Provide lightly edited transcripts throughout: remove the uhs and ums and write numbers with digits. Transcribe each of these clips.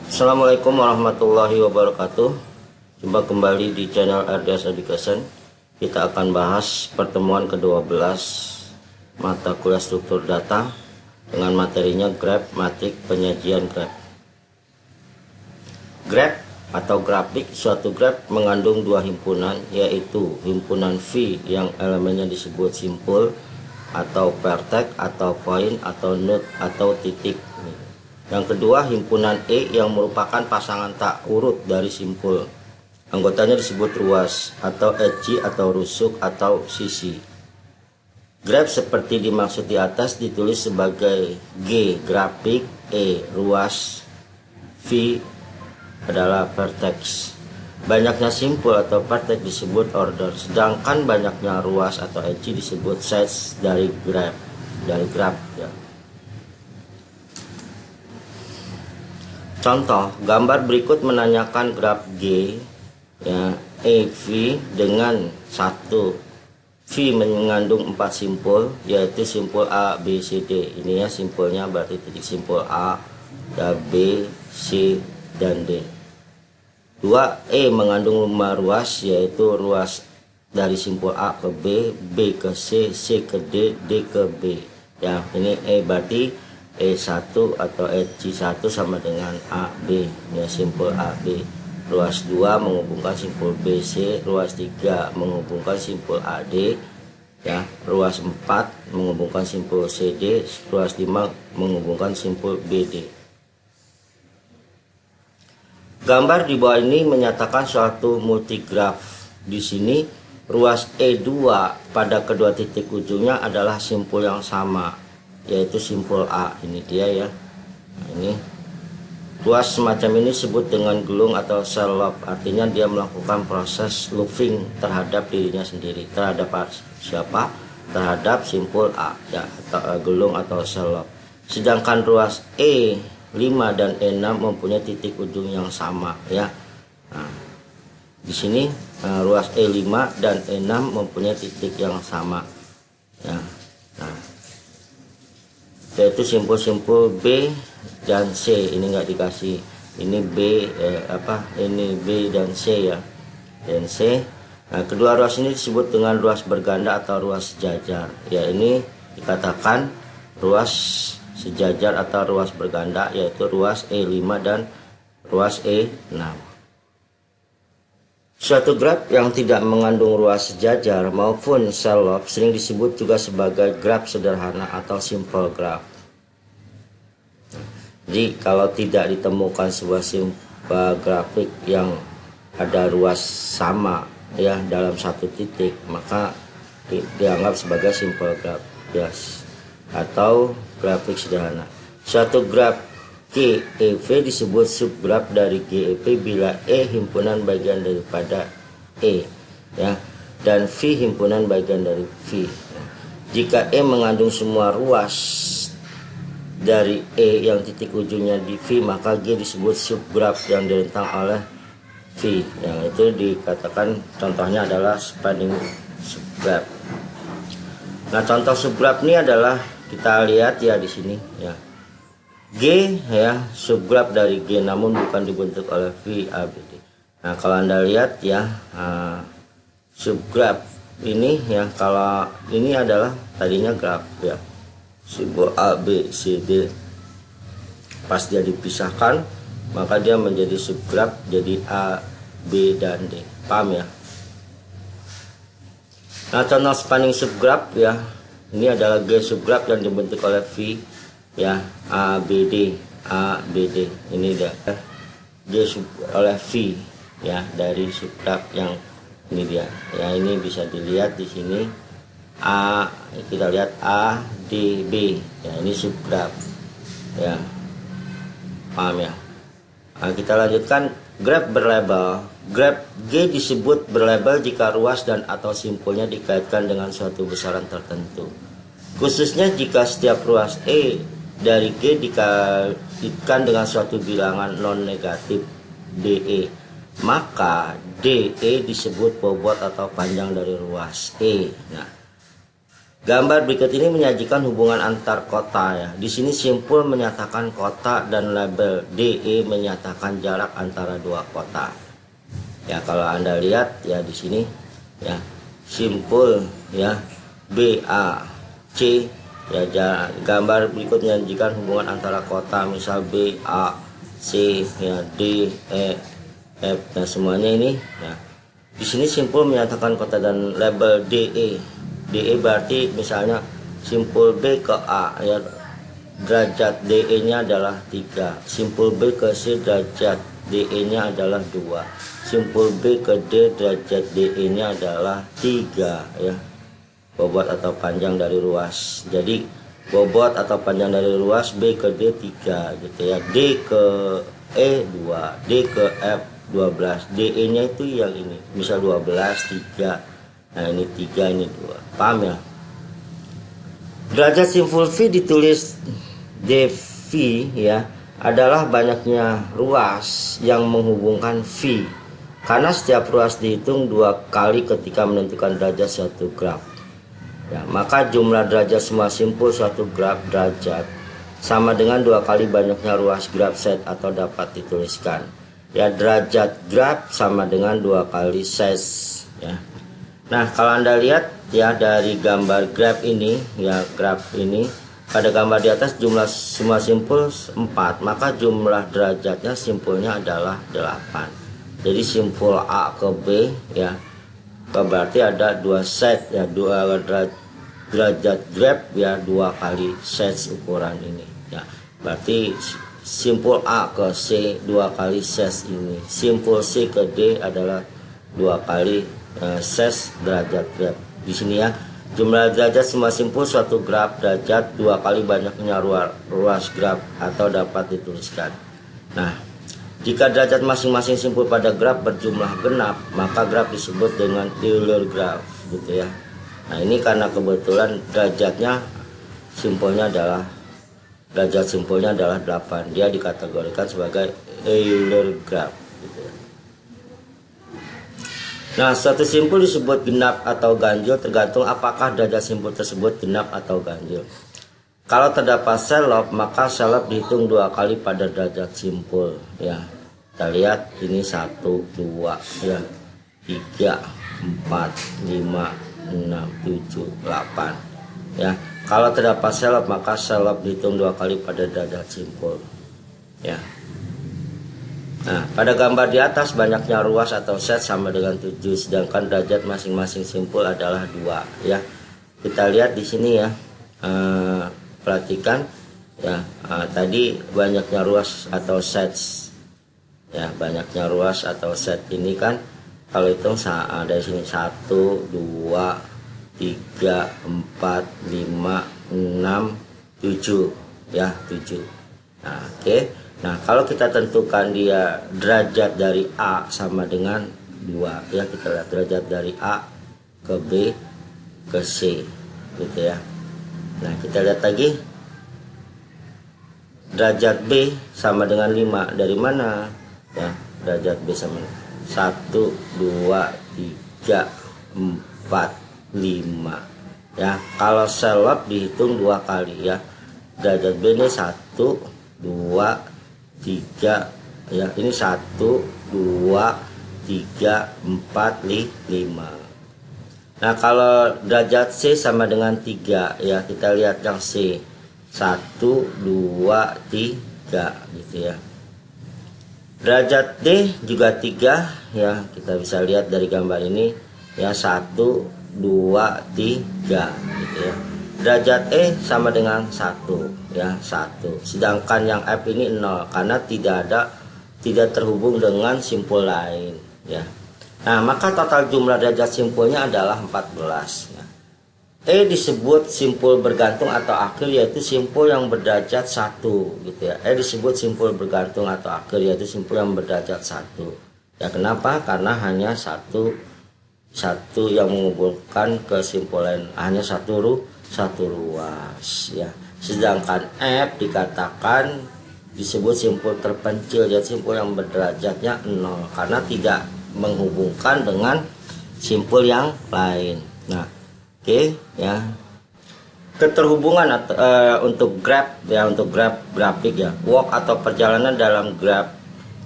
Assalamualaikum warahmatullahi wabarakatuh. Jumpa kembali di channel RDS Education. Kita akan bahas pertemuan ke-12 mata kuliah struktur data dengan materinya graph, matrik, penyajian graph. Graph atau grafik, suatu graph mengandung dua himpunan, yaitu himpunan V yang elemennya disebut simpul atau vertex atau point atau node atau titik. Yang kedua, himpunan E yang merupakan pasangan tak urut dari simpul. Anggotanya disebut ruas atau edge atau rusuk atau sisi. Graf seperti dimaksud di atas ditulis sebagai G grafik, E ruas, V adalah vertex. Banyaknya simpul atau vertex disebut order, sedangkan banyaknya ruas atau edge disebut size dari graf, ya. Contoh, gambar berikut menanyakan graf G ya, EV dengan 1 V mengandung 4 simpul, yaitu simpul A, B, C, D. Ini ya simpulnya, berarti titik simpul A, B, C, dan D. 2 E mengandung 5 ruas, yaitu ruas dari simpul A ke B, B ke C, C ke D, D ke B. Ya, ini E berarti E1 atau EC1 sama dengan AB, ya simpul AB. Ruas 2 menghubungkan simpul BC, ruas 3 menghubungkan simpul AD, ya. Ruas 4 menghubungkan simpul CD, ruas 5 menghubungkan simpul BD. Gambar di bawah ini menyatakan suatu multigraf. Di sini ruas E2 pada kedua titik ujungnya adalah simpul yang sama, yaitu simpul A. Ini dia ya. Nah, ini ruas semacam ini disebut dengan gelung atau cell loop, artinya dia melakukan proses looping terhadap dirinya sendiri. Terhadap siapa? Terhadap simpul A, ya, atau gelung atau cell loop. Sedangkan ruas E5 dan E6 mempunyai titik ujung yang sama, ya. Nah, di sini ruas E5 dan E6 mempunyai titik yang sama, ya. Nah, yaitu simpul-simpul B dan C. Ini enggak dikasih, ini B ini B dan C, ya, dan C. Nah, kedua ruas ini disebut dengan ruas berganda atau ruas sejajar, ya. Ini dikatakan ruas sejajar atau ruas berganda, yaitu ruas E5 dan ruas E6. Suatu graf yang tidak mengandung ruas sejajar maupun cell loop sering disebut juga sebagai graf sederhana atau simple graph. Jadi kalau tidak ditemukan sebuah simple grafik yang ada ruas sama, ya, dalam satu titik, maka dianggap sebagai simple graph, yes, atau grafik sederhana. Suatu graf GEV disebut subgraf dari GEV bila E himpunan bagian daripada E, ya, dan V himpunan bagian dari V. Jika E mengandung semua ruas dari E yang titik ujungnya di V, maka G disebut subgraf yang direntang oleh V. Yang itu dikatakan contohnya adalah spanning subgraf. Nah, contoh subgraf ini adalah kita lihat ya di sini, ya. G, ya, subgraf dari G namun bukan dibentuk oleh V, A, B, D. Nah, kalau Anda lihat ya, subgraf ini, ya, kalau ini adalah tadinya graf, ya, simbol A, B, C, D. Pas dia dipisahkan, maka dia menjadi subgraf, jadi A, B, dan D. Paham ya? Nah, contoh spanning subgraf, ya, ini adalah G subgraf yang dibentuk oleh V, ya, A, B, D, A, B, D. Ini dia G oleh V, ya, dari subgraf yang ini dia, ya. Ini bisa dilihat di sini A, kita lihat A, D, B, ya, ini subgraf, ya. Paham ya? Nah, kita lanjutkan graf berlabel. Graf G disebut berlabel jika ruas dan atau simpulnya dikaitkan dengan suatu besaran tertentu, khususnya jika setiap ruas E dari G dikaitkan dengan suatu bilangan non negatif DE, maka DE disebut bobot atau panjang dari ruas E. Nah, Gambar berikut ini menyajikan hubungan antar kota ya. Di sini simpul menyatakan kota dan label DE menyatakan jarak antara dua kota. Ya, kalau Anda lihat ya di sini ya, simpul ya BAC ya, gambar berikut menyajikan hubungan antara kota, misal BAC ya, DE F, nah semuanya ini ya. Di sini simpul menyatakan kota dan label DE berarti misalnya simpul B ke A ya, derajat DE nya adalah 3, simpul B ke C derajat DE nya adalah 2, simpul B ke D derajat DE nya adalah 3 ya, bobot atau panjang dari ruas. Jadi bobot atau panjang dari ruas B ke D 3 gitu ya, D ke E 2, D ke F 12, DE nya itu yang ini misal 12 3. Nah ini 3, ini 2. Paham ya? Derajat simpul V ditulis dV ya, adalah banyaknya ruas yang menghubungkan V. Karena setiap ruas dihitung 2 kali ketika menentukan derajat suatu graf. Ya, maka jumlah derajat semua simpul suatu graf derajat sama dengan 2 kali banyaknya ruas graf set atau dapat dituliskan. Ya, derajat graf sama dengan 2 kali ses ya. Nah, kalau Anda lihat ya dari gambar graf ini ya, graf ini pada gambar di atas jumlah semua simpul 4, maka jumlah derajatnya simpulnya adalah 8. Jadi simpul A ke B ya, berarti ada 2 set ya, 2 derajat graf ya, 2 kali set ukuran ini ya. Berarti simpul A ke C 2 kali ses ini, simpul C ke D adalah 2 kali ses derajat graf. Di sini ya, jumlah derajat semua simpul suatu graf derajat 2 kali banyaknya ruas graf atau dapat dituliskan. Nah, jika derajat masing-masing simpul pada graf berjumlah genap, maka graf disebut dengan Euler graf gitu ya. Nah, ini karena kebetulan derajat simpulnya adalah 8, dia dikategorikan sebagai Euler graf gitu ya. Nah, suatu simpul disebut genap atau ganjil tergantung apakah derajat simpul tersebut genap atau ganjil. Kalau terdapat selop, maka selop dihitung 2 kali pada derajat simpul ya. Kita lihat ini 1, 2 ya, 3, 4, 5, 6, 7, 8 ya. Kalau terdapat selop, maka selop dihitung 2 kali pada derajat simpul ya. Nah, pada gambar di atas banyaknya ruas atau set sama dengan 7, sedangkan derajat masing-masing simpul adalah 2 ya. Kita lihat di sini ya, perhatikan ya, tadi banyaknya ruas atau set ya, banyaknya ruas atau set ini kan kalau hitung ada di sini 1, 2, 3, 4, 5, 6, 7 ya, 7. Nah, oke. Nah, kalau kita tentukan dia derajat dari A sama dengan 2 ya, kita lihat derajat dari A ke B ke C gitu ya. Nah, kita lihat lagi derajat B sama dengan 5, dari mana ya, derajat B sama 1, 2, 3, 4, 5 ya. Kalau selop dihitung 2 kali ya, derajat B ini 1, 2, 3 ya, ini 1, 2, 3, 4, 5. Nah, kalau derajat C sama dengan 3 ya, kita lihat yang C 1, 2, 3 gitu ya. Derajat D juga 3 ya, kita bisa lihat dari gambar ini ya, 1, 2, 3 gitu ya. Derajat E sama dengan 1 ya, 1. Sedangkan yang F ini 0 karena tidak terhubung dengan simpul lain ya. Nah, maka total jumlah derajat simpulnya adalah 14 ya. E disebut simpul bergantung atau akhir, yaitu simpul yang berderajat 1 gitu ya. E disebut simpul bergantung atau akhir, yaitu simpul yang berderajat 1 ya. Kenapa? Karena hanya satu yang menghubungkan ke simpul lain, hanya satu ruas ya. Sedangkan F dikatakan disebut simpul terpencil, yaitu simpul yang berderajatnya 0 karena tidak menghubungkan dengan simpul yang lain. Nah, oke ya. Keterhubungan untuk grab ya, untuk grab grafik ya. Walk atau perjalanan dalam graf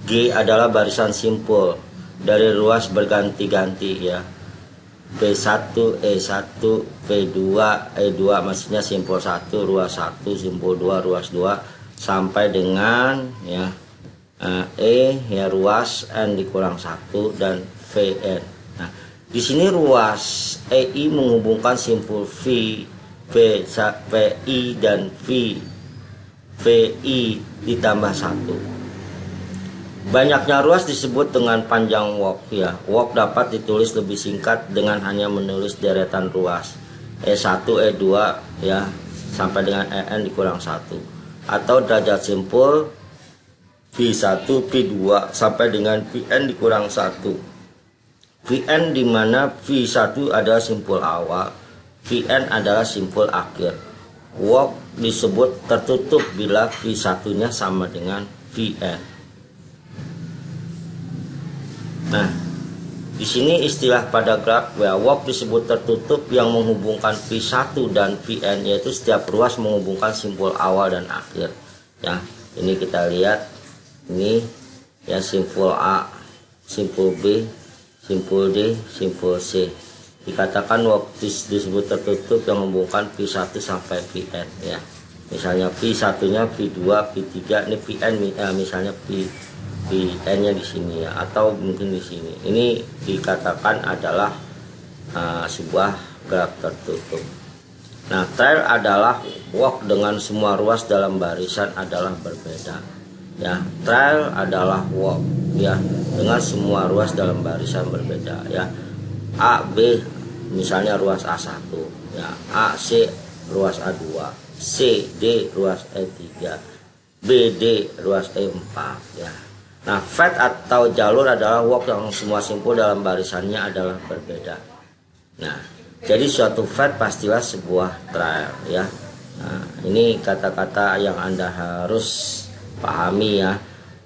G adalah barisan simpul dari ruas berganti-ganti ya. P1, E1, P2, E2 maksudnya simpul 1, ruas 1, simpul 2, ruas 2 sampai dengan ya E ya ruas N dikurang 1 dan VN. Nah, di sini ruas EI menghubungkan simpul V, VI dan VI ditambah 1. Banyaknya ruas disebut dengan panjang walk ya. Walk dapat ditulis lebih singkat dengan hanya menulis deretan ruas E1, E2 ya sampai dengan EN dikurang 1, atau derajat simpul V1, V2 sampai dengan VN dikurang 1. VN di mana V1 adalah simpul awal, VN adalah simpul akhir. Walk disebut tertutup bila V1-nya sama dengan VN. Nah, di sini istilah pada graf ya, walk disebut tertutup yang menghubungkan V1 dan VN, yaitu setiap ruas menghubungkan simpul awal dan akhir. Ya, ini kita lihat ini ya, simpul A, simpul B, simpul D, simpul C. Dikatakan walk disebut tertutup yang menghubungkan V1 sampai VN ya. Misalnya V1-nya V2, V3, ini VN misalnya VN-nya di sini ya, atau mungkin di sini. Ini dikatakan adalah sebuah graf tertutup. Nah, trail adalah walk dengan semua ruas dalam barisan adalah berbeda. Ya, trail adalah walk ya dengan semua ruas dalam barisan berbeda ya. A, B misalnya ruas A1 ya, A, C ruas A2, C, D ruas E3, B, D ruas E4 ya. Nah, fat atau jalur adalah walk yang semua simpul dalam barisannya adalah berbeda. Nah, jadi suatu fat pastilah sebuah trail ya. Nah, ini kata-kata yang Anda harus pahami ya.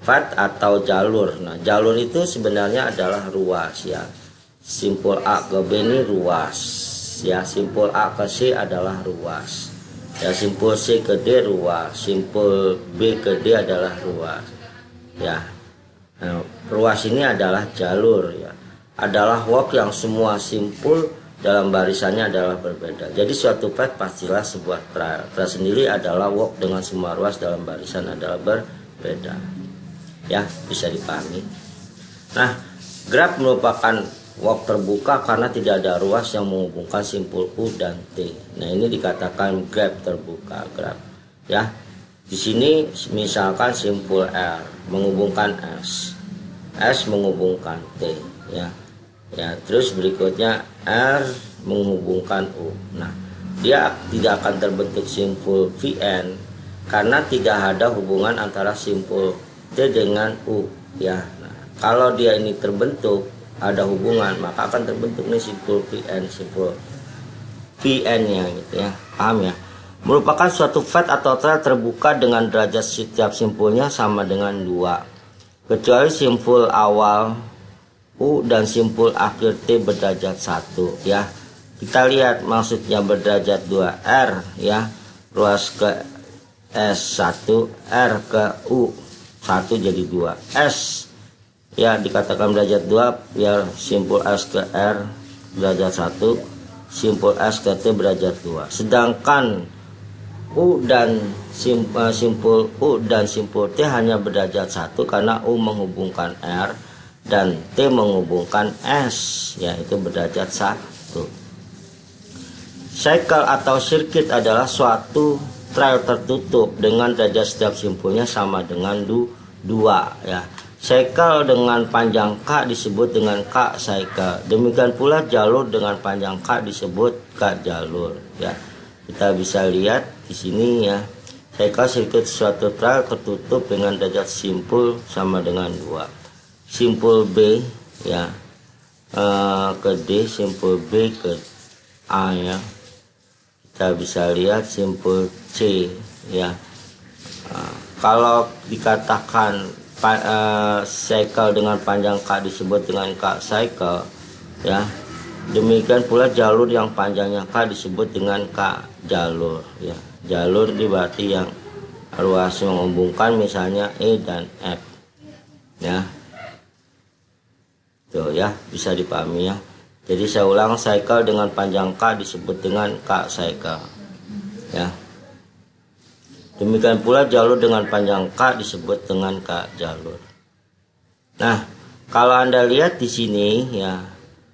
Fat atau jalur. Nah, jalur itu sebenarnya adalah ruas ya. Simpul A ke B ini ruas ya. Simpul A ke C adalah ruas. Ya, simpul C ke D ruas. Simpul B ke D adalah ruas. Ya. Nah, ruas ini adalah jalur ya. Adalah walk yang semua simpul dalam barisannya adalah berbeda. Jadi suatu path pastilah sebuah trail. Trail sendiri adalah walk dengan semua ruas dalam barisan adalah berbeda. Ya, bisa dipahami. Nah, graf merupakan walk terbuka karena tidak ada ruas yang menghubungkan simpul U dan T. Nah, ini dikatakan graf terbuka, graf. Ya. Di sini misalkan simpul R menghubungkan S menghubungkan T ya. Ya, terus berikutnya R menghubungkan U. Nah, dia tidak akan terbentuk simpul VN karena tidak ada hubungan antara simpul T dengan U ya. Nah, kalau dia ini terbentuk ada hubungan, maka akan terbentuk nih simpul VN, simpul VN-nya gitu ya. Paham ya? Merupakan suatu fat atau trail terbuka dengan derajat setiap simpulnya sama dengan 2, kecuali simpul awal U dan simpul akhir T berderajat 1 ya. Kita lihat maksudnya berderajat 2, R ya, ruas ke S1, R ke U 1 jadi 2, S ya dikatakan derajat 2 biar simpul S ke R derajat 1, simpul S ke T derajat 2. Sedangkan U dan simpul U dan simpul T hanya berderajat 1 karena U menghubungkan R dan T menghubungkan S, yaitu berderajat 1. Cycle atau sirkuit adalah suatu trail tertutup dengan derajat setiap simpulnya sama dengan 2 ya. Cycle dengan panjang K disebut dengan K cycle. Demikian pula jalur dengan panjang K disebut K jalur ya. Kita bisa lihat di sini ya. Cycle sirkuit suatu trail tertutup dengan derajat simpul sama dengan 2. Simpul B ya ke D, simpul B ke A ya. Kita bisa lihat simpul C ya. Kalau dikatakan cycle dengan panjang K disebut dengan K cycle ya. Demikian pula jalur yang panjangnya K disebut dengan K jalur ya. Jalur berarti yang ruas menghubungkan misalnya E dan F ya. Tuh ya, bisa dipahami ya. Jadi saya ulang, cycle dengan panjang K disebut dengan K cycle ya. Demikian pula jalur dengan panjang K disebut dengan K jalur. Nah, kalau Anda lihat di sini ya,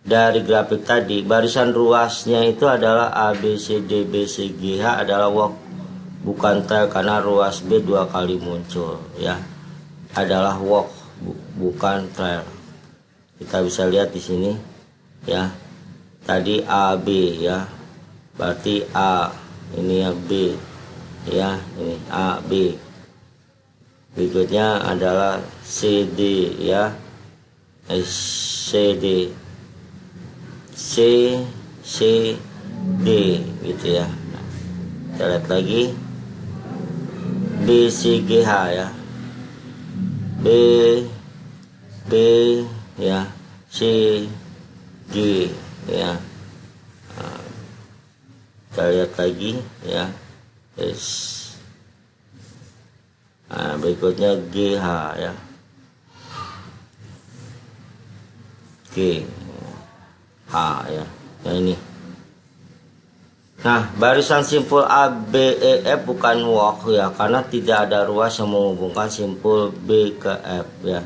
dari grafik tadi, barisan ruasnya itu adalah A, B, C, D, B, C, G, H adalah walk, bukan trail, karena ruas B 2 kali muncul ya. Adalah walk, bukan trail. Kita bisa lihat di sini ya. Tadi A, B ya. Berarti A, ini ya B ya, ini A, B. Berikutnya adalah C, D ya. C, D, C, C, D gitu ya. Nah, kita lihat lagi B, C, G, H ya. B, B ya, C, G ya. Nah, kita lihat lagi ya. S. Nah, berikutnya GH ya. G, H ya. Nah ini. Nah, barisan simpul A, B, E, F bukan walk ya, karena tidak ada ruas yang menghubungkan simpul B ke F ya.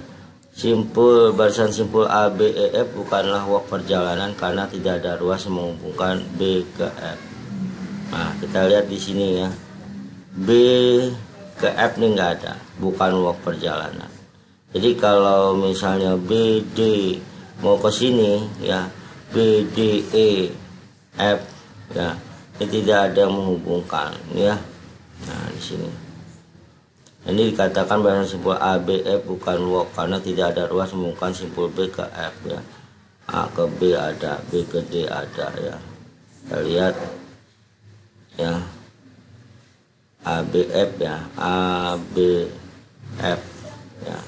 Barisan simpul A, B, E, F bukanlah walk perjalanan karena tidak ada ruas yang menghubungkan B ke F. Nah, kita lihat di sini ya. B ke F ini enggak ada, bukan walk perjalanan. Jadi kalau misalnya B, D mau ke sini ya, B, D, E, F ya, ini tidak ada yang menghubungkan ya. Nah, di sini. Ini dikatakan barisan simpul A, B, F bukan walk karena tidak ada ruas menghubungkan simpul B ke F ya. A ke B ada, B ke D ada ya. Kita lihat ya. A, B, F ya, A, B, F ya.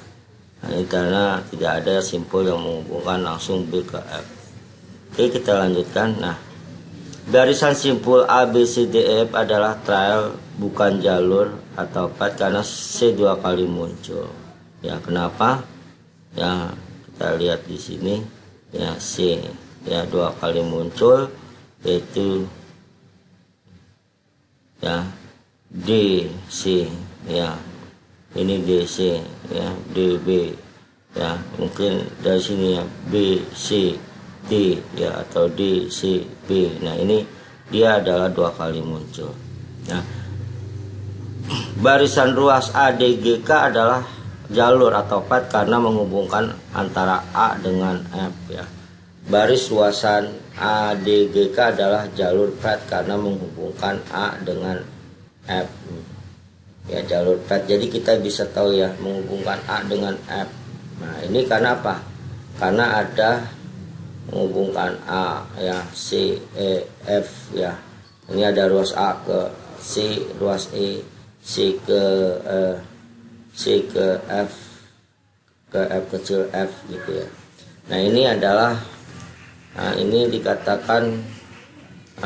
Nah, ini karena tidak ada simpul yang menghubungkan langsung B ke F. Oke, kita lanjutkan. Nah, barisan simpul A, B, C, D, E, F adalah trail, bukan jalur atau path karena C 2 kali muncul. Ya, kenapa? Ya, kita lihat di sini ya, C ya 2 kali muncul, yaitu ya D, C ya. Ini DC ya, DB ya. Mungkin dari sini ya, B, C, D ya, atau D, C, B. Nah, ini dia adalah 2 kali muncul. Nah, barisan ruas ADGK adalah jalur atau path karena menghubungkan antara A dengan F ya. Baris ruasan ADGK adalah jalur path karena menghubungkan A dengan F ya, jalur path. Jadi kita bisa tahu ya, menghubungkan A dengan F. Nah, ini karena apa? Karena ada menghubungkan A ya, C, E, F ya. Ini ada ruas A ke C, ruas E, C ke F, ke F kecil F gitu ya. Nah, ini adalah, nah ini dikatakan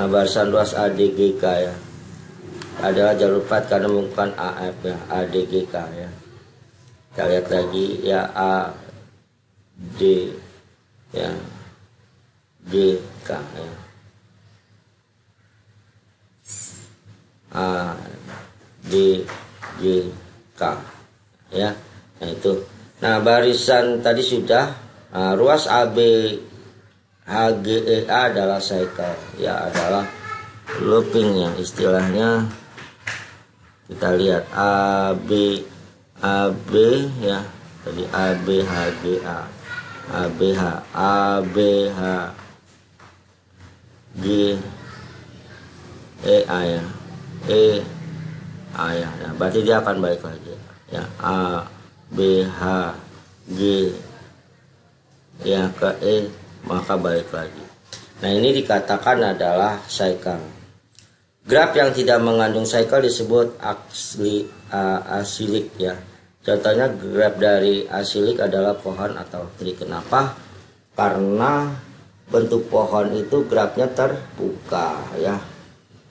barisan ruas ADGK ya, adalah jalur path karena menghubungkan AF ya, ADGK ya. Kita lihat lagi ya, A, D ya, GK ya, A, D, G, K ya. Nah, itu. Nah, barisan tadi sudah. Ruas AB HGEA adalah cycle ya, adalah looping ya istilahnya. Kita lihat AB ya, tadi AB HGA, ABH, ABH G EA ya, EA ya. Nah, berarti dia akan balik lagi ya, A B H G ya ke E, maka balik lagi. Nah, ini dikatakan adalah cycle. Graf yang tidak mengandung cycle disebut asilik ya. Contohnya graf dari asilik adalah pohon atau tree. Kenapa? Karena bentuk pohon itu grafnya terbuka ya.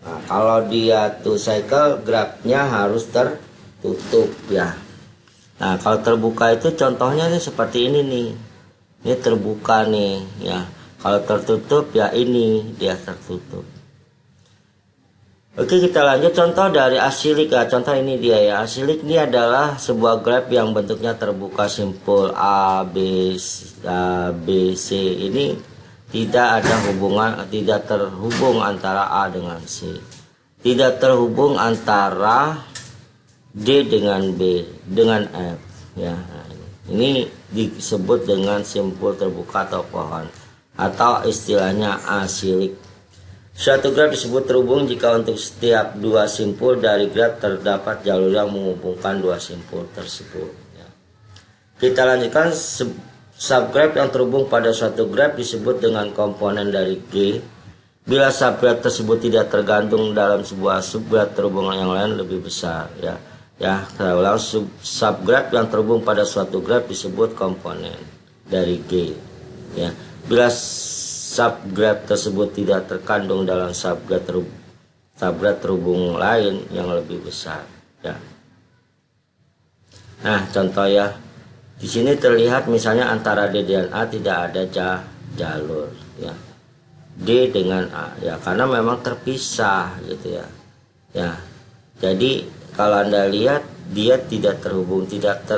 Nah, kalau dia two cycle, grafnya harus tertutup ya. Nah, kalau terbuka itu contohnya nih seperti ini nih. Ini terbuka nih ya. Kalau tertutup ya ini dia tertutup. Oke, kita lanjut contoh dari asilik ya. Contoh ini dia ya. Asilik ini adalah sebuah graf yang bentuknya terbuka simpul A, B, C. Ini tidak ada hubungan, tidak terhubung antara A dengan C. Tidak terhubung antara D dengan B, dengan F ya. Ini disebut dengan simpul terbuka atau pohon, atau istilahnya asilik. Suatu graf disebut terhubung jika untuk setiap dua simpul dari graf terdapat jalur yang menghubungkan dua simpul tersebut ya. Kita lanjutkan, subgraf yang terhubung pada suatu graf disebut dengan komponen dari G. Bila subgraf tersebut tidak tergantung dalam sebuah subgraf terhubung yang lain lebih besar ya. Ya, saya ulang, subgraf yang terhubung pada suatu graf disebut komponen dari G ya. Bila subgraf tersebut tidak terkandung dalam subgraf terhubung lain yang lebih besar ya. Nah, contoh ya. Di sini terlihat misalnya antara D dan A tidak ada jalur ya. D dengan A ya, karena memang terpisah gitu ya. Ya. Jadi kalau Anda lihat dia tidak terhubung, tidak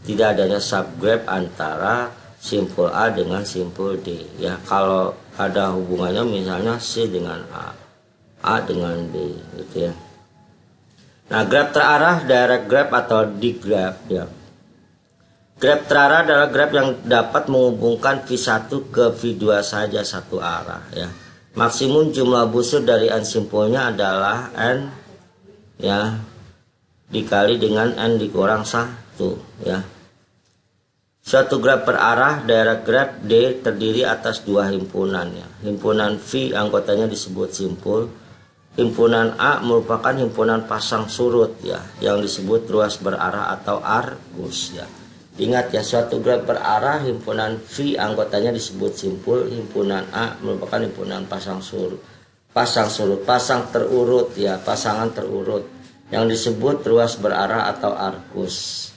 adanya subgraf antara simpul A dengan simpul D ya. Kalau ada hubungannya misalnya C dengan A dengan B gitu ya. Nah, graf terarah direct graph atau digraph ya. Graf terarah adalah graf yang dapat menghubungkan V1 ke V2 saja satu arah ya. Maksimum jumlah busur dari n simpulnya adalah n ya dikali dengan n dikurang 1 ya. Suatu graf perarah direct graph D terdiri atas dua himpunan ya. Himpunan V anggotanya disebut simpul. Himpunan A merupakan himpunan pasang surut ya, yang disebut ruas berarah atau arcus ya. Ingat ya, suatu graf berarah himpunan V anggotanya disebut simpul. Himpunan A merupakan himpunan pasang surut, pasang terurut ya, pasangan terurut, yang disebut ruas berarah atau arcus.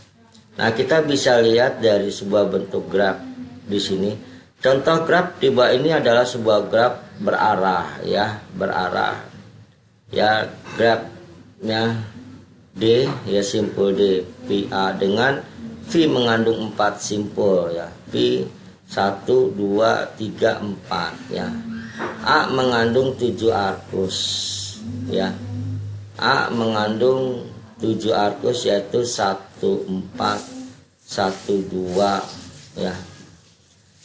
Nah, kita bisa lihat dari sebuah bentuk graf di sini. Contoh graf di bawah ini adalah sebuah graf berarah ya, berarah ya, grafnya D ya, simpul D VA dengan V mengandung 4 simpul ya, V 1 2 3 4 ya. A mengandung 7 arcus ya. A mengandung 7 arcus yaitu 1 4 1 2 ya.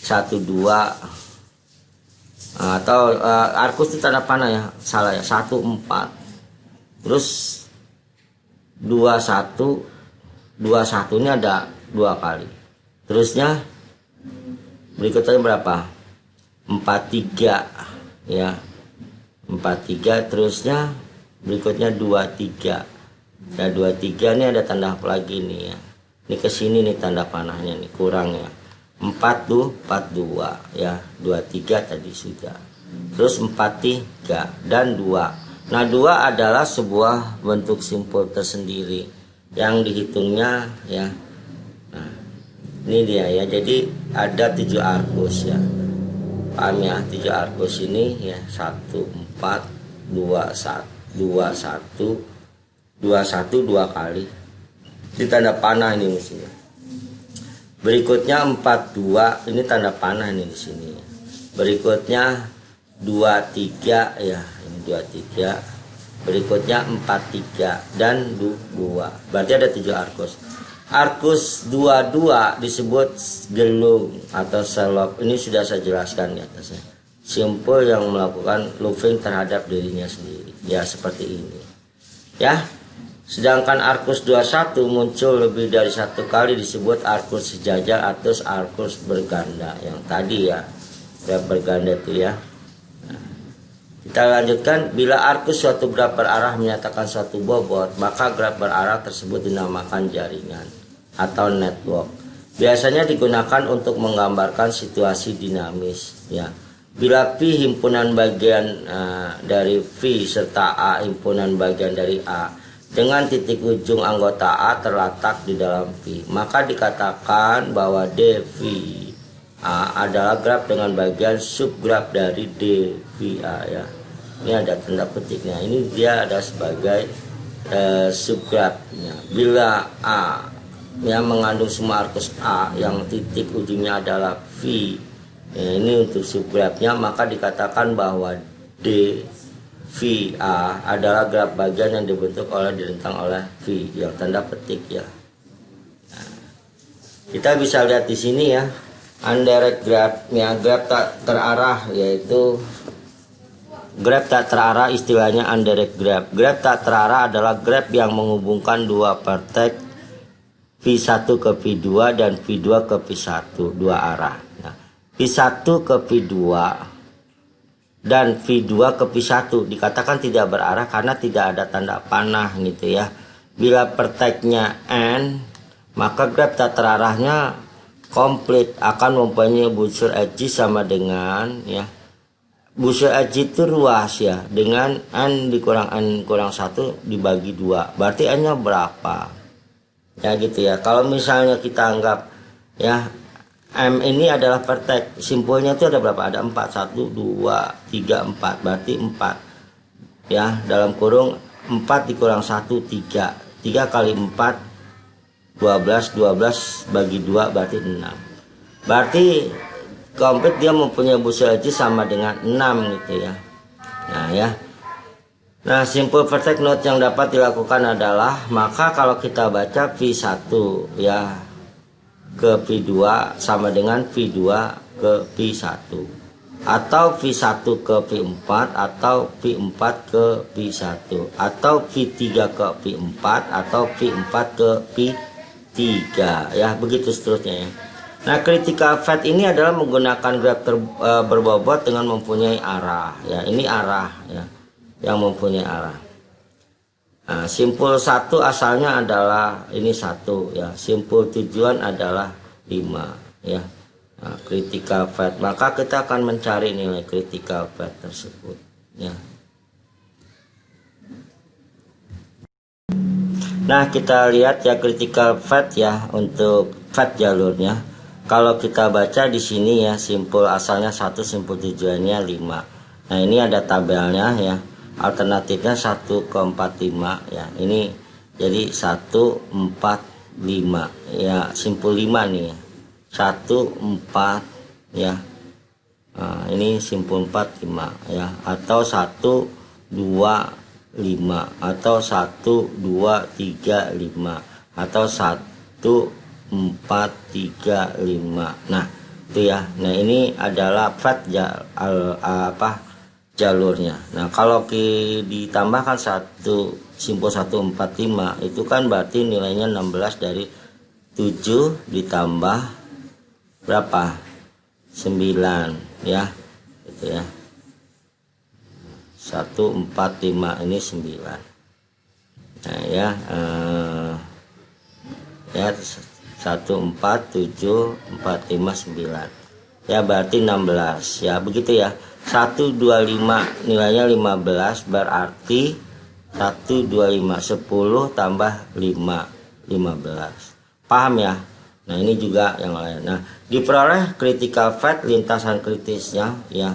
1 2 atau arcus itu tanda panah ya, salah ya, 1 4. Terus 2 1 ini ada 2 kali. Terusnya berikutnya berapa? 4 3 ya. 4 3, terusnya berikutnya 2 3. Nah, 2 3 ini ada tanda lagi nih ya. Ini ke sini nih tanda panahnya nih, kurang ya. 4 2 ya. 2 3 tadi sudah. Terus 4 3 dan 2. Nah, 2 adalah sebuah bentuk simpul tersendiri yang dihitungnya ya. Nah, ini dia ya. Jadi ada 7 arcus ya. Paham ya? 7 arcus ini ya, 1 4 2 1 2 1 kali. Ini tanda panah ini mestinya. Berikutnya 4 2, ini tanda panah ini di sini. Berikutnya 2 3 ya, ini 2 3. Berikutnya 4 3 dan 2. Berarti ada 7 arcus. Arcus 22 disebut gelung atau selop. Ini sudah saya jelaskan di atasnya. Simpul yang melakukan looping terhadap dirinya sendiri. Ya, seperti ini. Ya. Sedangkan arcus 21 muncul lebih dari 1 kali disebut arcus sejajar atau arcus berganda. Yang tadi ya, graf berganda itu ya. Nah, kita lanjutkan, bila arcus suatu graf berarah menyatakan suatu bobot, maka graf berarah tersebut dinamakan jaringan atau network. Biasanya digunakan untuk menggambarkan situasi dinamis ya. Bila P himpunan bagian dari V serta A himpunan bagian dari A dengan titik ujung anggota A terletak di dalam V, maka dikatakan bahwa DVA adalah graf dengan bagian subgraf dari DVA ya. Ini ada tanda petiknya. Ini dia ada sebagai subgrafnya. Bila A yang mengandung semua arkus A yang titik ujungnya adalah V, ya, ini untuk subgrafnya, maka dikatakan bahwa DVA adalah graf bagian yang dibentuk oleh direntang oleh V yang tanda petik ya. Nah, kita bisa lihat di sini ya, undirect graph ya, graf tak terarah, yaitu graf tak terarah istilahnya undirect graph. Graf tak terarah adalah graf yang menghubungkan dua vertex V1 ke V2 dan V2 ke V1, dua arah. Nah, V1 ke V2 dan V2 ke V1 dikatakan tidak berarah karena tidak ada tanda panah gitu ya. Bila vertexnya N, maka graf tak terarahnya komplit akan mempunyai busur edge sama dengan ya, busur edge itu ruas ya, dengan N dikurang N kurang 1 dibagi 2, berarti N nya berapa ya gitu ya. Kalau misalnya kita anggap ya M ini adalah vertex, simpulnya itu ada berapa? Ada 4, 1, 2, 3, 4, berarti 4 ya, dalam kurung 4 dikurang 1, 3 kali 4 12, 12 bagi 2 berarti 6, berarti komplit dia mempunyai busur edge sama dengan 6 gitu ya. Nah ya, nah simple vertex node yang dapat dilakukan adalah, maka kalau kita baca V1 ya ke V2 sama dengan V2 ke V1, atau V1 ke V4, atau V4 ke V1, atau V3 ke V4, atau V4 ke V3 ya, begitu seterusnya ya. Nah, critical fat ini adalah menggunakan graf berbobot dengan mempunyai arah ya. Ini arah ya, yang mempunyai arah. Nah, simpul 1 asalnya adalah ini 1 ya. Simpul tujuan adalah 5 ya. Nah, critical fat, maka kita akan mencari nilai critical fat tersebut ya. Nah, kita lihat ya critical fat ya, untuk fat jalurnya. Kalau kita baca di sini ya, simpul asalnya 1, simpul tujuannya 5. Nah, ini ada tabelnya ya. Alternatifnya 1 ke 45 ya. Ini jadi 1, 4, 5 ya, simpul 5 nih ya. 1, 4 ya. Nah, ini simpul 4, 5 ya, atau 1, 2, 5, atau 1, 2, 3, 5, atau 1, 4, 3, 5. Nah, itu ya. Nah, ini adalah fat jalurnya. Nah, kalau ditambahkan 1, simpul 1, 4, 5 itu kan berarti nilainya 16 dari 7 ditambah berapa? 9 ya. Gitu ya. 1, 4, 5 ini 9. Nah, ya 1, 4, 7, 4, 5, 9 ya, berarti 16 ya, begitu ya. 1, 2, 5 nilainya 15, berarti 1, 2, 5 10 tambah 5 15, paham ya. Nah, ini juga yang lain. Nah, diperoleh critical fat lintasan kritisnya ya,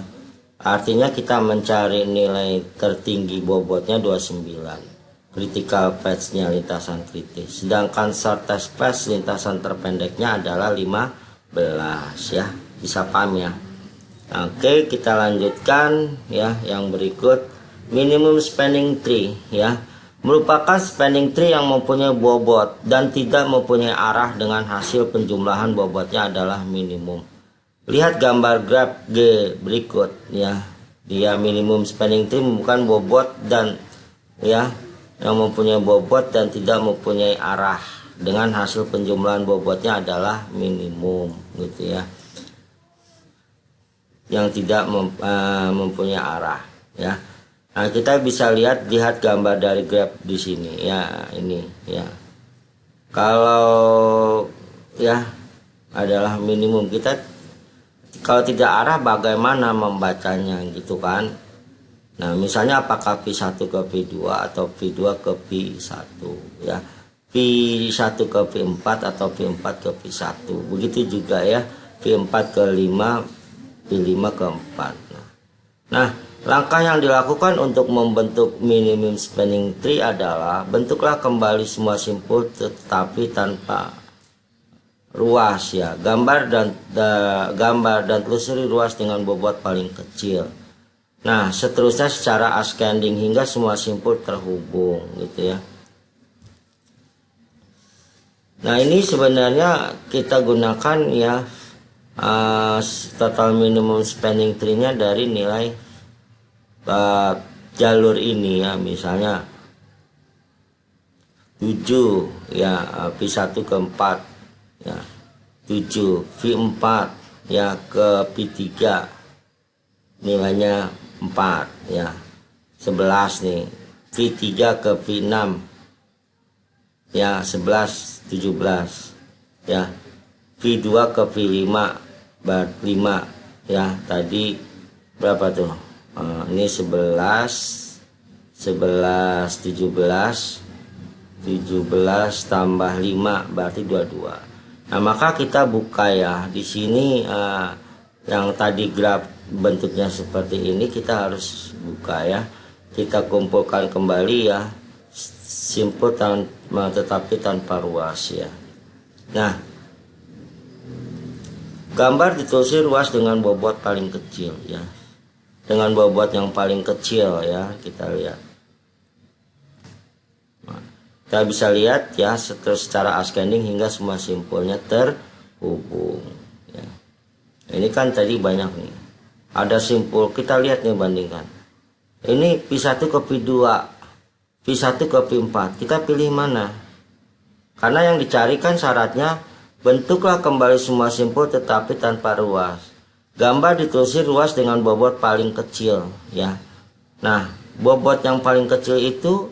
artinya kita mencari nilai tertinggi bobotnya 29, critical patch-nya lintasan kritis, sedangkan shortest patch lintasan terpendeknya adalah 15 ya, bisa paham ya. Oke, kita lanjutkan ya, yang berikut minimum spanning tree ya, merupakan spanning tree yang mempunyai bobot dan tidak mempunyai arah dengan hasil penjumlahan bobotnya adalah minimum. Lihat gambar graf G berikut ya, dia minimum spanning tree bukan bobot dan ya, yang mempunyai bobot dan tidak mempunyai arah dengan hasil penjumlahan bobotnya adalah minimum gitu ya, yang tidak mempunyai arah ya. Nah, kita bisa lihat gambar dari graf di sini ya, ini ya. Kalau ya adalah minimum, kita kalau tidak arah bagaimana membacanya gitu kan. Nah misalnya apakah P1 ke P2 atau P2 ke P1 ya, P1 ke P4 atau P4 ke P1, begitu juga ya P4 ke 5, P5 ke 4. Nah langkah yang dilakukan untuk membentuk minimum spanning tree adalah bentuklah kembali semua simpul tetapi tanpa ruas ya, gambar dan telusuri ruas dengan bobot paling kecil. Nah seterusnya secara ascending hingga semua simpul terhubung gitu ya. Nah ini sebenarnya kita gunakan ya total minimum spanning tree-nya dari nilai jalur ini ya, misalnya 7 ya, P1 ke 4 ya, 7 V4 ya ke P3 nilainya 4 ya, 11 nih V3 ke V6 ya, 11 17 ya, V2 ke V5 5 ya, tadi berapa tuh, ini 11 17 tambah 5 berarti 22. Nah maka kita buka ya di sini, yang tadi graf bentuknya seperti ini kita harus buka ya, kita kumpulkan kembali ya simpul tetapi tanpa ruas ya. Nah gambar ditelusuri ruas dengan bobot paling kecil ya, dengan bobot yang paling kecil ya, kita lihat. Kita bisa lihat ya secara ascending hingga semua simpulnya terhubung ya. Ini kan tadi banyak nih, ada simpul, kita lihat nih bandingkan. Ini P1 ke P2, P1 ke P4, kita pilih mana? Karena yang dicari kan syaratnya bentuklah kembali semua simpul tetapi tanpa ruas. Gambar ditelusuri ruas dengan bobot paling kecil ya. Nah bobot yang paling kecil itu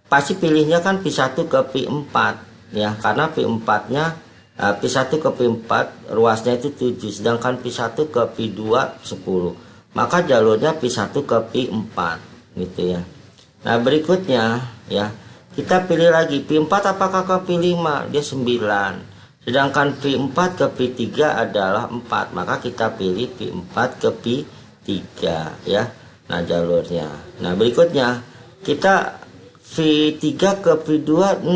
pasti pilihnya kan P1 ke P4 ya, karena P4 nya P1 ke P4 ruasnya itu 7, sedangkan P1 ke P2 10, maka jalurnya P1 ke P4 gitu ya. Nah berikutnya ya, kita pilih lagi P4 apakah ke P5, dia 9, sedangkan P4 ke P3 adalah 4, maka kita pilih P4 ke P3 ya. Nah jalurnya, nah berikutnya kita V3 ke V2 6,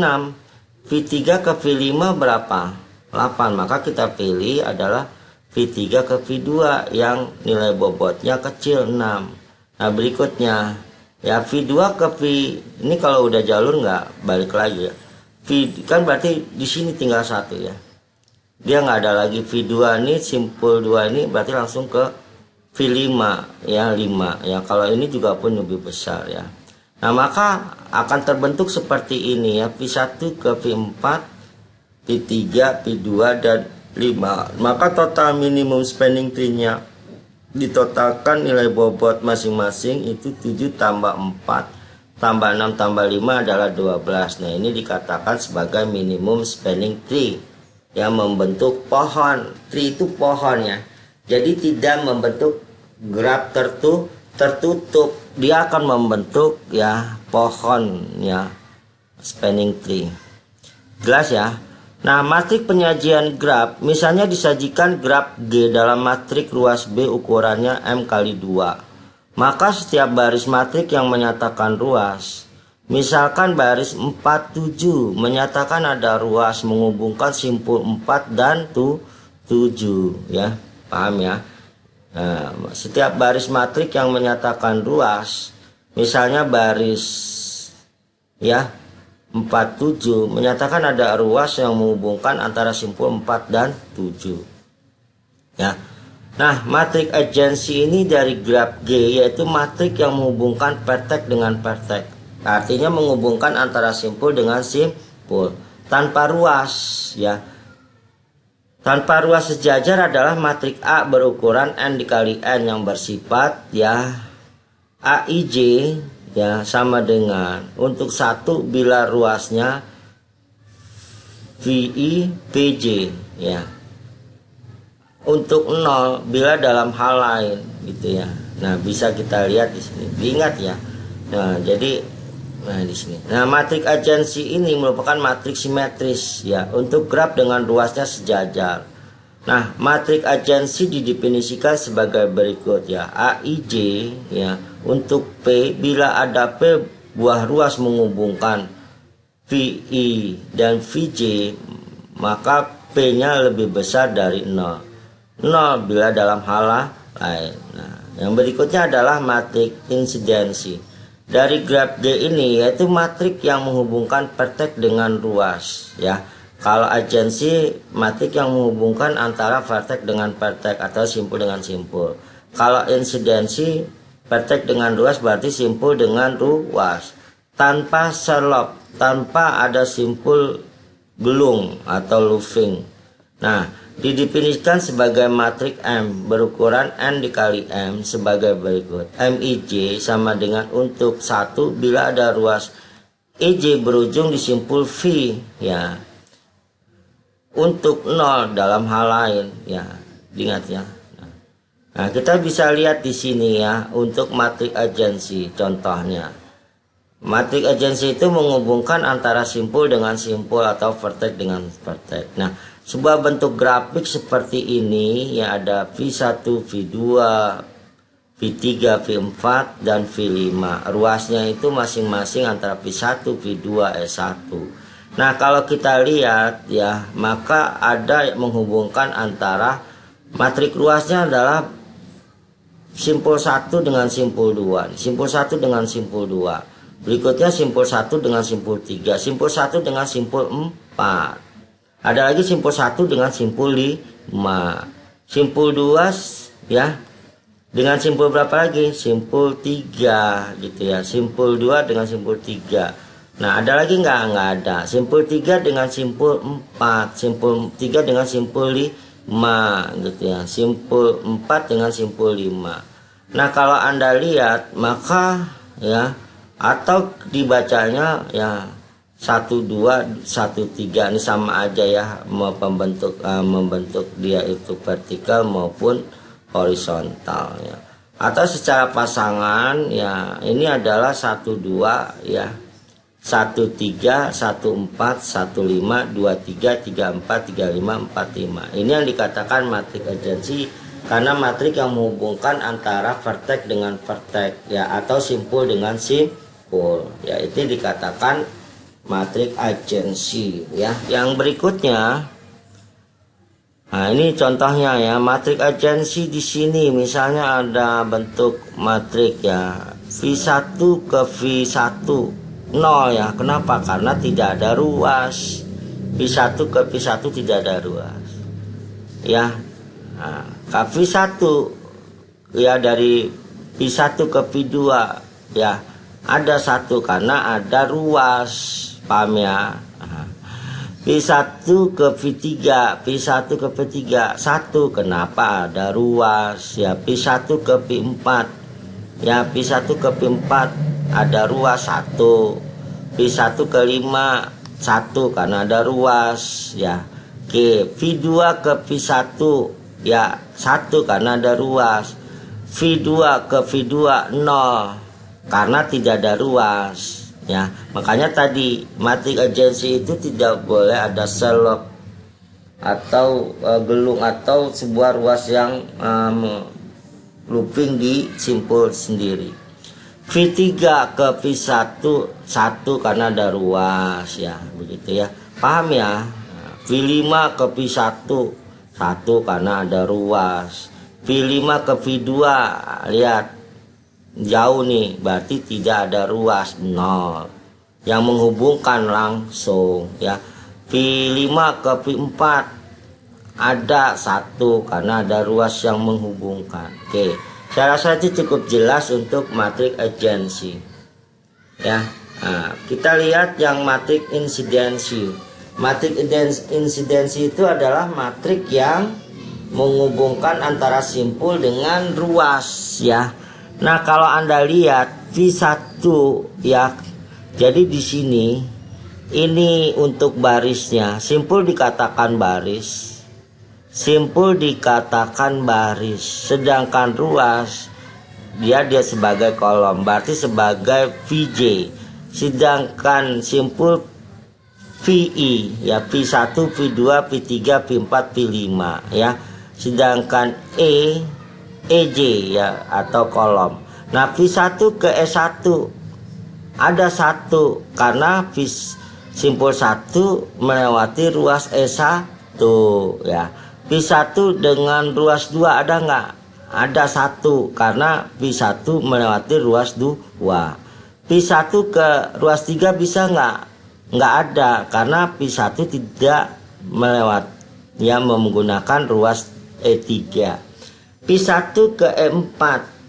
V3 ke V5 berapa? 8, maka kita pilih adalah V3 ke V2 yang nilai bobotnya kecil 6. Nah berikutnya ya V2 ke V, ini kalau udah jalur nggak balik lagi ya, V kan berarti di sini tinggal 1 ya, dia nggak ada lagi V2 ini, simpul 2 ini berarti langsung ke V5 ya, 5 ya, kalau ini juga pun lebih besar ya. Nah maka akan terbentuk seperti ini ya, P1 ke P4, P3, P2 dan 5. Maka total minimum spanning tree-nya ditotalkan nilai bobot masing-masing itu 7 tambah 4 tambah 6 tambah 5 adalah 12. Nah ini dikatakan sebagai minimum spanning tree yang membentuk pohon. Tree itu pohon ya, jadi tidak membentuk graf tertutup, dia akan membentuk ya pohon ya, spanning tree. Jelas ya. Nah matrik penyajian graf misalnya disajikan graf G dalam matrik ruas B ukurannya M kali 2, maka setiap baris matrik yang menyatakan ruas, misalkan baris 47 menyatakan ada ruas menghubungkan simpul 4 dan 7 ya, paham ya. Nah, setiap baris matrik yang menyatakan ruas, misalnya baris ya 47 menyatakan ada ruas yang menghubungkan antara simpul 4 dan 7 ya. Nah matrik agensi ini dari graf G yaitu matrik yang menghubungkan vertex dengan vertex, artinya menghubungkan antara simpul dengan simpul tanpa ruas ya. Tanpa ruas sejajar adalah matrik A berukuran N dikali N yang bersifat ya AIJ ya, sama dengan untuk 1 bila ruasnya VI PJ ya. untuk 0 bila dalam hal lain gitu ya. Nah, bisa kita lihat di sini. Diingat ya. Nah, jadi di sini. Nah, matrik agensi ini merupakan matriks simetris ya untuk graf dengan ruasnya sejajar. Nah, matrik agensi didefinisikan sebagai berikut ya. AIJ ya untuk P bila ada P buah ruas menghubungkan VI dan VJ, maka P-nya lebih besar dari 0. 0 bila dalam hal lain. Nah, yang berikutnya adalah matrik insidensi. Dari graf D ini yaitu matrik yang menghubungkan vertex dengan ruas ya. Kalau agensi matrik yang menghubungkan antara vertex dengan vertex atau simpul dengan simpul. Kalau insidensi vertex dengan ruas berarti simpul dengan ruas. Tanpa slope, tanpa ada simpul gelung atau looping. Nah, didefinisikan sebagai matrik M berukuran N dikali M sebagai berikut. MIJ sama dengan untuk 1 bila ada ruas IJ berujung di simpul V ya. Untuk 0 dalam hal lain ya. Ingat ya. Nah, kita bisa lihat di sini ya untuk matrik agensi contohnya. Matrik agensi itu menghubungkan antara simpul dengan simpul atau vertex dengan vertex. Nah, sebuah bentuk grafik seperti ini ya ada V1, V2, V3, V4 dan V5. Ruasnya itu masing-masing antara V1, V2, S1. Nah, kalau kita lihat ya, maka ada yang menghubungkan antara matrik ruasnya adalah simpul 1 dengan simpul 2. Simpul 1 dengan simpul 2. Berikutnya simpul 1 dengan simpul 3, simpul 1 dengan simpul 4. Ada lagi simpul 1 dengan simpul 5. Simpul 2 ya. Dengan simpul berapa lagi? Simpul 3 gitu ya. Simpul 2 dengan simpul 3. Nah, ada lagi enggak ada. Simpul 3 dengan simpul 4, simpul 3 dengan simpul 5 gitu ya. Simpul 4 dengan simpul 5. Nah, kalau Anda lihat maka ya atau dibacanya ya 1 2 1 3 ini sama aja ya membentuk dia itu vertikal maupun horizontal ya. Atau secara pasangan ya ini adalah 1 2 ya 1 3 1 4 1 5 2 3 3 4 3 5 4 5. Ini yang dikatakan matrik agensi karena matrik yang menghubungkan antara vertex dengan vertex ya atau simpul dengan simpul ya, itu dikatakan matrik agensi ya. Yang berikutnya, nah ini contohnya ya matrik agensi di sini misalnya ada bentuk matrik ya V1 ke V1 0 ya. Kenapa? Karena tidak ada ruas. V1 ke V1 tidak ada ruas ya. Nah, V1 ya dari V1 ke V2 ya ada 1 karena ada ruas, paham ya. V1 ke V3, V1 ke V3 1 kenapa ada ruas ya. V1 ke V4 ya, V1 ke V4 ada ruas 1. V1 ke 5 1 karena ada ruas ya. Oke, V2 ke V1 ya 1 karena ada ruas. V2 ke V2 0 karena tidak ada ruas ya. Makanya tadi matrik agensi itu tidak boleh ada slope atau gelung atau sebuah ruas yang looping di simpul sendiri. V3 ke V1 1 karena ada ruas ya, begitu ya. Paham ya? V5 ke V1 1 karena ada ruas. V5 ke V2 lihat jauh nih, berarti tidak ada ruas 0 yang menghubungkan langsung ya. V5 ke V4 ada 1 karena ada ruas yang menghubungkan. Oke, saya rasa itu cukup jelas untuk matrik agensi ya. Nah, kita lihat yang matrik insidensi. Matrik insidensi itu adalah matrik yang menghubungkan antara simpul dengan ruas ya. Nah, kalau Anda lihat V1 ya. Jadi di sini ini untuk barisnya, simpul dikatakan baris. simpul dikatakan baris, sedangkan ruas dia sebagai kolom, berarti sebagai VJ. Sedangkan simpul VI ya, V1, V2, V3, V4, V5 ya. Sedangkan EJ ya atau kolom. Nah, V1 ke E1 ada satu karena simpul 1 melewati ruas E1 ya. V1 dengan ruas 2 ada nggak? Ada satu karena V1 melewati ruas 2. V1 ke ruas 3 bisa nggak? Nggak ada karena V1 tidak melewati yang menggunakan ruas E3. V1 ke E4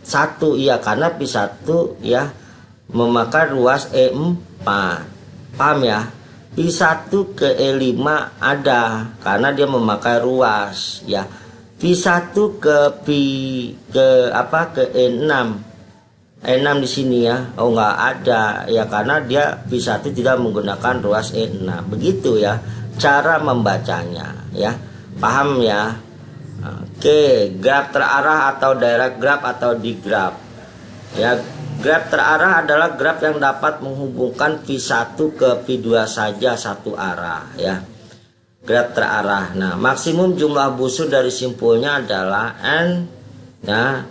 satu ya, karena V1 ya memakai ruas E4. Paham ya? V1 ke E5 ada karena dia memakai ruas ya. V1 ke E6. E6 di sini ya. Oh, nggak ada ya karena dia V1 tidak menggunakan ruas E6. Begitu ya cara membacanya ya. Paham ya? Oke, graf terarah atau direct graph atau digraph. Ya, graf terarah adalah graf yang dapat menghubungkan V1 ke V2 saja satu arah ya. Graf terarah. Nah, maksimum jumlah busur dari simpulnya adalah N ya,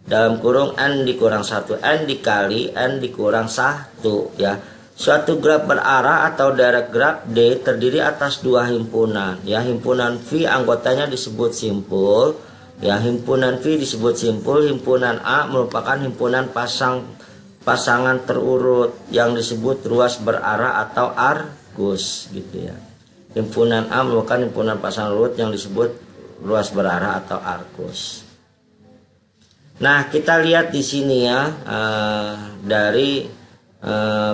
dalam kurung N dikurang 1, N dikali N dikurang 1 ya. Suatu graf berarah atau direct graph D terdiri atas dua himpunan ya. Himpunan V anggotanya disebut simpul ya, himpunan V disebut simpul. Himpunan A merupakan himpunan pasangan terurut yang disebut ruas berarah atau arkus gitu ya. Himpunan A merupakan himpunan pasangan urut yang disebut ruas berarah atau arkus. Nah, kita lihat di sini ya, dari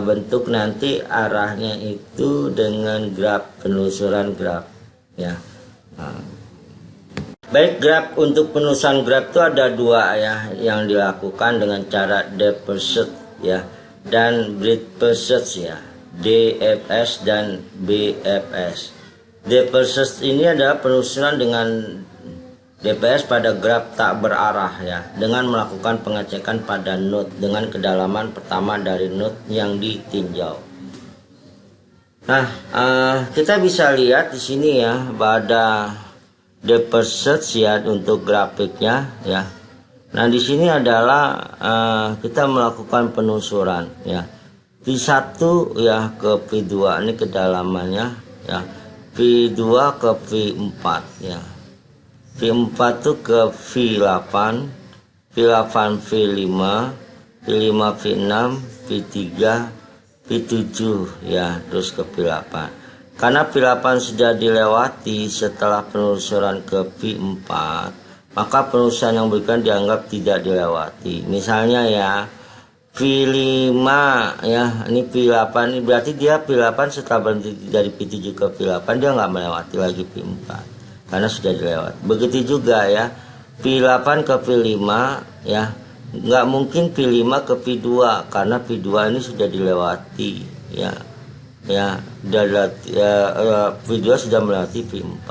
bentuk nanti arahnya itu dengan graf, penelusuran graf ya. Baik, graf untuk penelusuran graf itu ada dua ya, yang dilakukan dengan cara depth first ya dan breadth first ya, DFS dan BFS. Depth first ini adalah penelusuran dengan DPS pada graf tak berarah ya, dengan melakukan pengecekan pada node dengan kedalaman pertama dari node yang ditinjau. Nah, kita bisa lihat di sini ya, pada depth first ya untuk grafiknya ya. Nah, di sini adalah kita melakukan penelusuran ya. V1 ya ke V2 ini kedalamannya ya. V2 ke V4 ya. V4 itu ke V8, V8 V5, V5 V6, V3, V7 ya, terus ke V8. Karena V8 sudah dilewati setelah penelusuran ke V4, maka penelusuran yang berikutnya dianggap tidak dilewati. Misalnya ya, V5 ya, ini V8 ini berarti dia V8 setelah berhenti dari V7 ke V8 dia nggak melewati lagi V4. Karena sudah dilewat. Begitu juga ya, V8 ke V5 ya, nggak mungkin V5 ke V2 karena V2 ini sudah dilewati ya, V2 sudah melewati V4.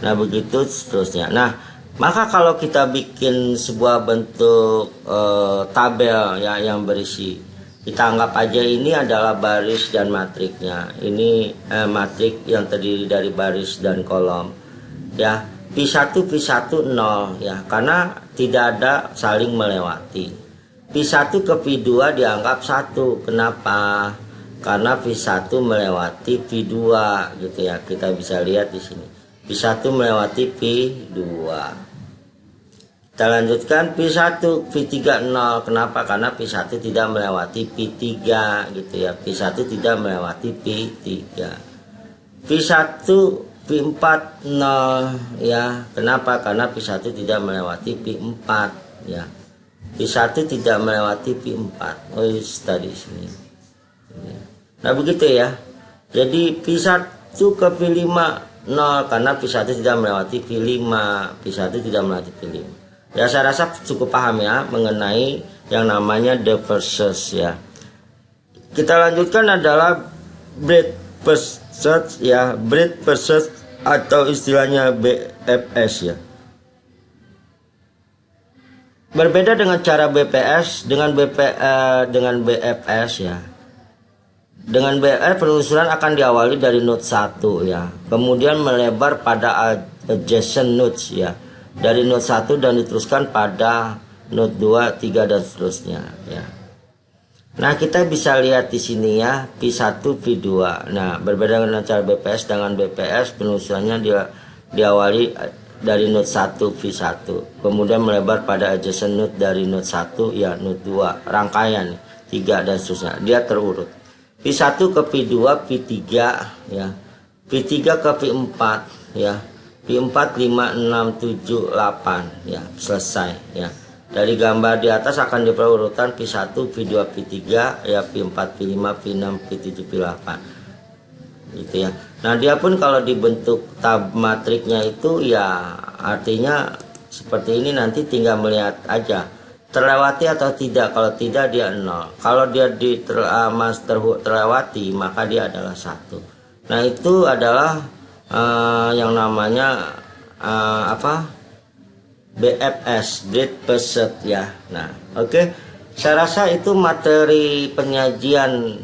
Nah, begitu seterusnya. Nah, maka kalau kita bikin sebuah bentuk tabel ya yang berisi, kita anggap aja ini adalah baris dan matriknya. Ini matrik yang terdiri dari baris dan kolom. Ya, V1 0 ya, karena tidak ada saling melewati. V1 ke V2 dianggap 1. Kenapa? Karena V1 melewati V2 gitu ya. Kita bisa lihat di sini. V1 melewati V2. Kita lanjutkan V1 V3 0. Kenapa? Karena V1 tidak melewati V3 gitu ya. V1 tidak melewati V3. V1 V4 0 ya. Kenapa? Karena V1 tidak melewati V4 ya. V1 tidak melewati V4. Oh, tadi sini. Nah, begitu ya. Jadi V1 ke V5 0 karena V1 tidak melewati V5. V1 tidak melewati V5. Ya, saya rasa cukup paham ya mengenai yang namanya depth versus ya. Kita lanjutkan adalah breadth versus ya, breadth versus atau istilahnya BFS ya. Berbeda dengan cara BPS dengan BFS ya. Dengan BFS penelusuran akan diawali dari node 1 ya. Kemudian melebar pada adjacent nodes ya. Dari node 1 dan diteruskan pada node 2, 3 dan seterusnya ya. Nah, kita bisa lihat di sini ya, P1, P2. Nah, berbeda dengan cara BPS dengan BPS penelusurannya diawali dari node 1 V1, kemudian melebar pada adjacent node dari node 1 ya node 2, rangkaian 3 dan seterusnya. Dia terurut. P1 ke P2, P3 ya. P3 ke P4 ya. P4 5 6 7 8 ya, selesai ya. Dari gambar di atas akan diperurutan P1, P2, P3 ya, P4, P5, P6, P7, P8. Gitu ya. Nah, dia pun kalau dibentuk tab matriknya itu ya artinya seperti ini, nanti tinggal melihat aja terlewati atau tidak. Kalau tidak dia 0. Kalau dia terlewati maka dia adalah 1. Nah, itu adalah yang namanya BFS, Breadth First Served ya. Nah, oke. Saya rasa itu materi penyajian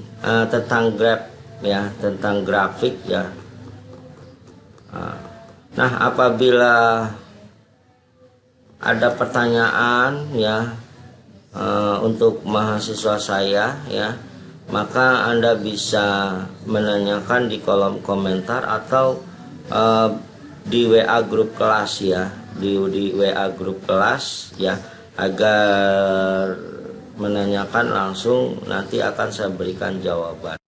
tentang graph ya, tentang grafik ya. Nah, apabila ada pertanyaan ya untuk mahasiswa saya ya, maka Anda bisa menanyakan di kolom komentar atau di WA grup kelas ya, di WA grup kelas ya, agar menanyakan langsung, nanti akan saya berikan jawaban.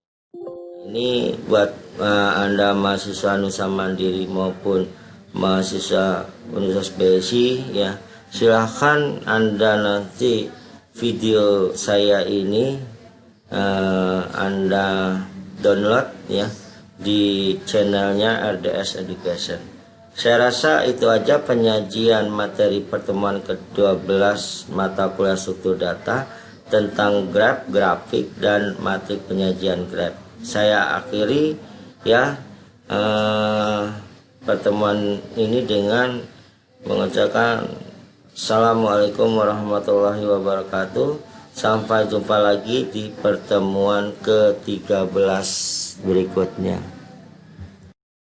Ini buat Anda mahasiswa Nusa Mandiri maupun mahasiswa Universitas BSI ya, silahkan Anda nanti video saya ini Anda download ya di channelnya RDS Education. Saya rasa itu aja penyajian materi pertemuan ke-12 mata kuliah struktur data tentang graph, grafik, dan matrik penyajian graph. Saya akhiri ya pertemuan ini dengan mengucapkan Assalamualaikum warahmatullahi wabarakatuh. Sampai jumpa lagi di pertemuan ke-13 berikutnya.